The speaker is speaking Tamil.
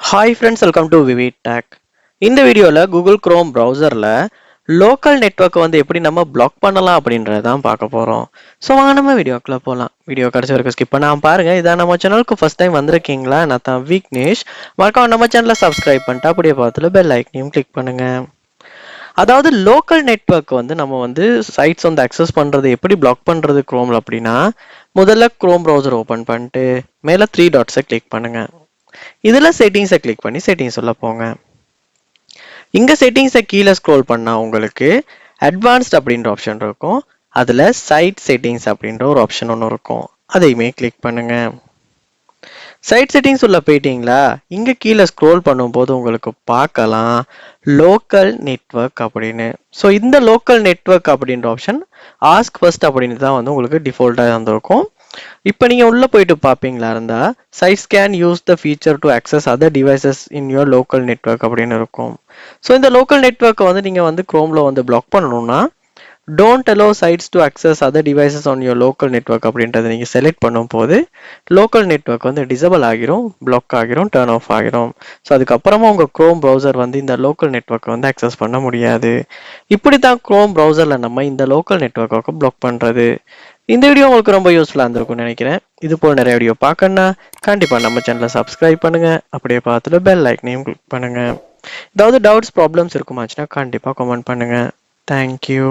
Hi friends, welcome to Vivid Tech. இந்த வீடியோல Google Chrome browserல லோக்கல் நெட்வொர்க் வந்து எப்படி நம்ம பிளாக் பண்ணலாம் அப்படின்றத தான் பார்க்க போறோம். ஸோ வாங்க நம்ம வீடியோக்குள்ள போகலாம். வீடியோ கடைசி வரைக்கும் ஸ்கிப் பண்ணாம பாருங்க. இதான் நம்ம சேனலுக்கு ஃபர்ஸ்ட் டைம் வந்திருக்கீங்களா? நான் தான் விக்னேஷ். மறக்காம நம்ம சேனலை சப்ஸ்கிரைப் பண்ணிட்டு அப்படியே பார்த்துல பெல் ஐக்கனையும் கிளிக் பண்ணுங்க. அதாவது லோக்கல் நெட்வொர்க் வந்து நம்ம வந்து சைட்ஸ் வந்து அக்சஸ் பண்றது எப்படி பிளாக் பண்றது குரோம்ல அப்படின்னா, முதல்ல குரோம் ப்ரௌசர் ஓபன் பண்ணிட்டு மேல த்ரீ டாட்ஸை கிளிக் பண்ணுங்க. இதுல செட்டிங்ஸை கிளிக் பண்ணி செட்டிங்ஸ் உள்ள போங்க. இங்க செட்டிங்ஸை கீழே ஸ்க்ரோல் பண்ணா உங்களுக்கு அட்வான்ஸ்ட் அப்படின்ற ஆப்ஷன் இருக்கும். அதுல சைட் செட்டிங்ஸ் அப்படின்ற ஒரு ஆப்ஷன் ஒன்று இருக்கும். அதையுமே கிளிக் பண்ணுங்க. சைட் செட்டிங்ஸ் உள்ள போயிட்டீங்களா? இங்க கீழே ஸ்க்ரோல் பண்ணும்போது உங்களுக்கு பார்க்கலாம் லோக்கல் நெட்வொர்க் அப்படின்னு. ஸோ இந்த லோக்கல் நெட்வொர்க் அப்படின்ற ஆப்ஷன் ஆஸ்க் ஃபர்ஸ்ட் அப்படின்னு தான் வந்து உங்களுக்கு டிஃபால்ட்டாக இருந்திருக்கும். இப்போ நீங்க உள்ள போயிட்டு பார்ப்பீங்களா இருந்தா sites can use the feature to access other devices in your local network அப்படின்னு இருக்கும். ஸோ இந்த லோக்கல் நெட்வொர்க்கை வந்து நீங்க வந்து குரோம்ல வந்து பிளாக் பண்ணணும்னா don't allow sites to access other devices on your local network அப்படின்றத நீங்கள் செலக்ட் பண்ணும்போது லோக்கல் நெட்வொர்க் வந்து டிசபிள் ஆகிரும், பிளாக் ஆகிரும், டர்ன் ஆஃப் ஆகிரும். ஸோ அதுக்கப்புறமா உங்கள் க்ரோம் ப்ரௌசர் வந்து இந்த லோக்கல் நெட்வொர்க்கை வந்து அக்சஸ் பண்ண முடியாது. இப்படி தான் க்ரோம் ப்ரௌசரில் நம்ம இந்த லோக்கல் நெட்வொர்க்கை பிளாக் பண்ணுறது. இந்த வீடியோ உங்களுக்கு ரொம்ப யூஸ்ஃபுல்லாக இருந்திருக்கும்னு நினைக்கிறேன். இது போல் நிறைய வீடியோ பார்க்கணுன்னா கண்டிப்பாக நம்ம சேனலை சப்ஸ்கிரைப் பண்ணுங்க. அப்படியே பார்த்துட்டு பெல் ஐக்கனையும் கிளிக் பண்ணுங்க. ஏதாவது டவுட்ஸ் ப்ராப்ளம்ஸ் இருக்குமாச்சுன்னா கண்டிப்பாக கமெண்ட் பண்ணுங்க. தேங்க்யூ.